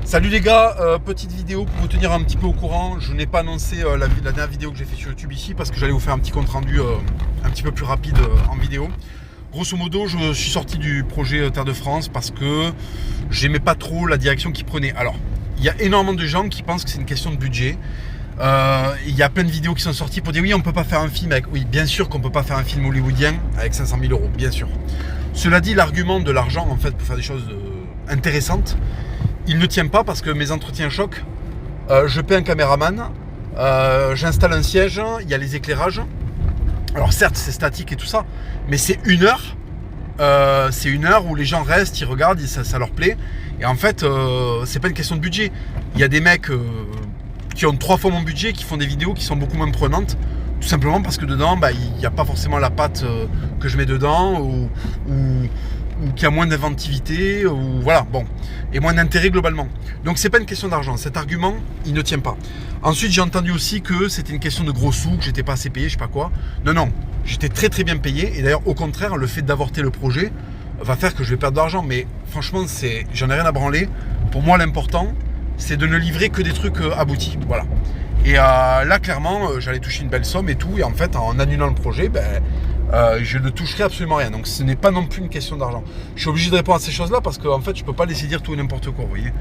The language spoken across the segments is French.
Salut les gars, petite vidéo pour vous tenir un petit peu au courant. Je n'ai pas annoncé la dernière vidéo que j'ai fait sur YouTube ici parce que j'allais vous faire un petit compte rendu un petit peu plus rapide en vidéo. Grosso modo, je suis sorti du projet Terre de France parce que j'aimais pas trop la direction qu'il prenait. Alors, il y a énormément de gens qui pensent que c'est une question de budget. Il y a plein de vidéos qui sont sorties pour dire oui, on peut pas faire un film avec... Oui, bien sûr qu'on peut pas faire un film hollywoodien avec 500 000 euros, bien sûr. Cela dit, l'argument de l'argent, en fait, pour faire des choses intéressantes, il ne tient pas parce que mes entretiens choc, je paie un caméraman, j'installe un siège, il y a les éclairages. Alors certes, c'est statique et tout ça, mais c'est une heure. C'est une heure où les gens restent, ils regardent, ça leur plaît. Et en fait, c'est pas une question de budget. Il y a des mecs qui ont 3 fois mon budget, qui font des vidéos qui sont beaucoup moins prenantes. Tout simplement parce que dedans, il n'y a pas forcément la patte que je mets dedans ou qu'il y a moins d'inventivité, ou voilà, bon, et moins d'intérêt globalement. Donc c'est pas une question d'argent, cet argument, il ne tient pas. Ensuite, j'ai entendu aussi que c'était une question de gros sous, que j'étais pas assez payé, je sais pas quoi. Non, j'étais très très bien payé, et d'ailleurs, au contraire, le fait d'avorter le projet va faire que je vais perdre de l'argent, mais franchement, j'en ai rien à branler. Pour moi, l'important, c'est de ne livrer que des trucs aboutis, voilà. Et là, clairement, j'allais toucher une belle somme et tout, et en fait, en annulant le projet, je ne toucherai absolument rien. Donc ce n'est pas non plus une question d'argent. Je suis obligé de répondre à ces choses-là parce qu'en fait, je ne peux pas laisser dire tout et n'importe quoi, vous voyez.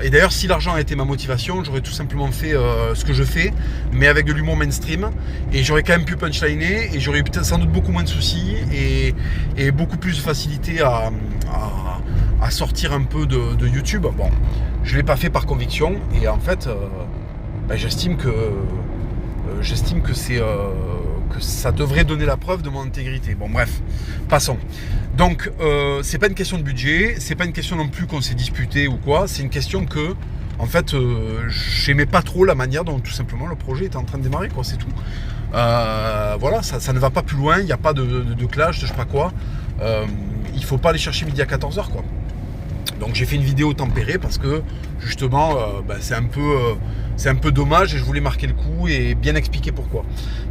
Et d'ailleurs, si l'argent a été ma motivation, j'aurais tout simplement fait ce que je fais, mais avec de l'humour mainstream. Et j'aurais quand même pu punchliner et j'aurais eu peut-être sans doute beaucoup moins de soucis et beaucoup plus de facilité à sortir un peu de YouTube. Bon, je ne l'ai pas fait par conviction et en fait, j'estime que c'est... que ça devrait donner la preuve de mon intégrité. Bon bref, passons. Donc c'est pas une question de budget, c'est pas une question non plus qu'on s'est disputé ou quoi, c'est une question que en fait j'aimais pas trop la manière dont tout simplement le projet était en train de démarrer, quoi, c'est tout. Voilà, ça ne va pas plus loin, il n'y a pas de clash, de je sais pas quoi. Il faut pas aller chercher midi à 14h, quoi. Donc j'ai fait une vidéo tempérée parce que justement c'est un peu dommage et je voulais marquer le coup et bien expliquer pourquoi.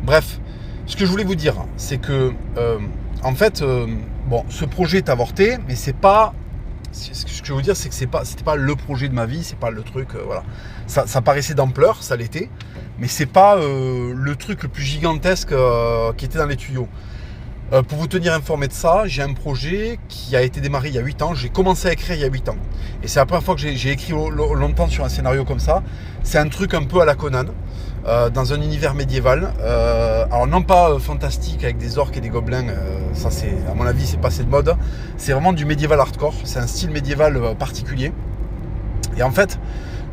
Bref, ce que je voulais vous dire, c'est que en fait, ce projet est avorté, mais c'est pas. Ce que je veux dire, c'est que c'était pas le projet de ma vie, c'est pas le truc, voilà. Ça paraissait d'ampleur, ça l'était, mais c'est pas le truc le plus gigantesque qui était dans les tuyaux. Pour vous tenir informé de ça, j'ai un projet qui a été démarré il y a 8 ans. J'ai commencé à écrire il y a 8 ans. Et c'est la première fois que j'ai écrit longtemps sur un scénario comme ça. C'est un truc un peu à la Conan, dans un univers médiéval. Alors non pas fantastique avec des orques et des gobelins, ça c'est, à mon avis, c'est passé de mode. C'est vraiment du médiéval hardcore. C'est un style médiéval particulier. Et en fait,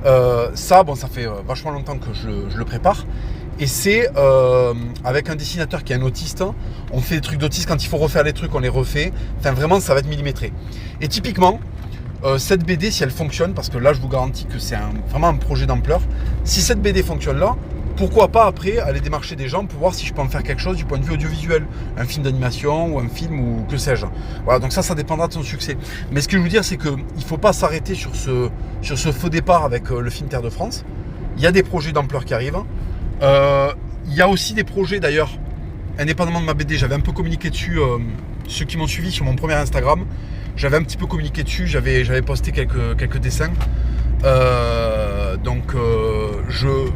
ça fait vachement longtemps que je le prépare. Et c'est avec un dessinateur qui est un autiste. On fait des trucs d'autiste, quand il faut refaire les trucs, on les refait. Enfin vraiment, ça va être millimétré. Et typiquement, cette BD, si elle fonctionne, parce que là je vous garantis que c'est vraiment un projet d'ampleur, si cette BD fonctionne là, pourquoi pas après aller démarcher des gens pour voir si je peux en faire quelque chose du point de vue audiovisuel, un film d'animation ou un film ou que sais-je. Voilà, donc ça dépendra de son succès. Mais ce que je veux dire, c'est qu'il ne faut pas s'arrêter sur ce faux départ avec le film Terre de France. Il y a des projets d'ampleur qui arrivent. Il y a aussi des projets d'ailleurs, indépendamment de ma BD, j'avais un peu communiqué dessus, ceux qui m'ont suivi sur mon premier Instagram, j'avais un petit peu communiqué dessus, j'avais posté quelques dessins.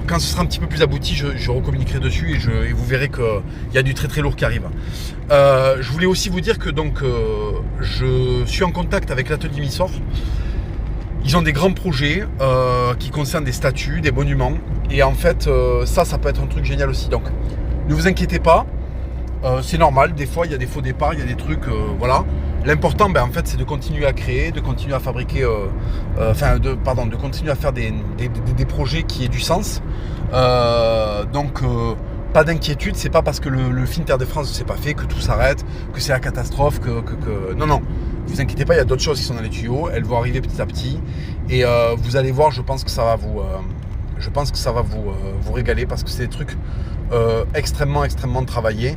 Quand ce sera un petit peu plus abouti, je recommuniquerai dessus et vous verrez qu'il y a du très très lourd qui arrive. Je voulais aussi vous dire que je suis en contact avec l'atelier Missor. Ils ont des grands projets qui concernent des statues, des monuments. Et en fait, ça peut être un truc génial aussi. Donc, ne vous inquiétez pas. C'est normal. Des fois, il y a des faux départs, il y a des trucs, voilà. L'important, en fait, c'est de continuer à créer, de continuer à fabriquer, de continuer à faire des projets qui aient du sens. Pas d'inquiétude. C'est pas parce que le film Terre de France ne s'est pas fait que tout s'arrête, que c'est la catastrophe, non. Ne vous inquiétez pas, il y a d'autres choses qui sont dans les tuyaux, elles vont arriver petit à petit et vous allez voir, je pense que ça va vous régaler parce que c'est des trucs extrêmement travaillés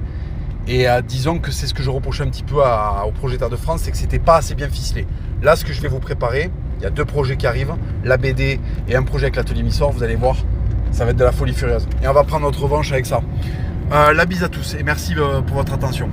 et disons que c'est ce que je reprochais un petit peu au projet Terre de France, c'est que c'était pas assez bien ficelé. Là, ce que je vais vous préparer, il y a 2 projets qui arrivent, la BD et un projet avec l'atelier Missor, vous allez voir, ça va être de la folie furieuse et on va prendre notre revanche avec ça. La bise à tous et merci pour votre attention.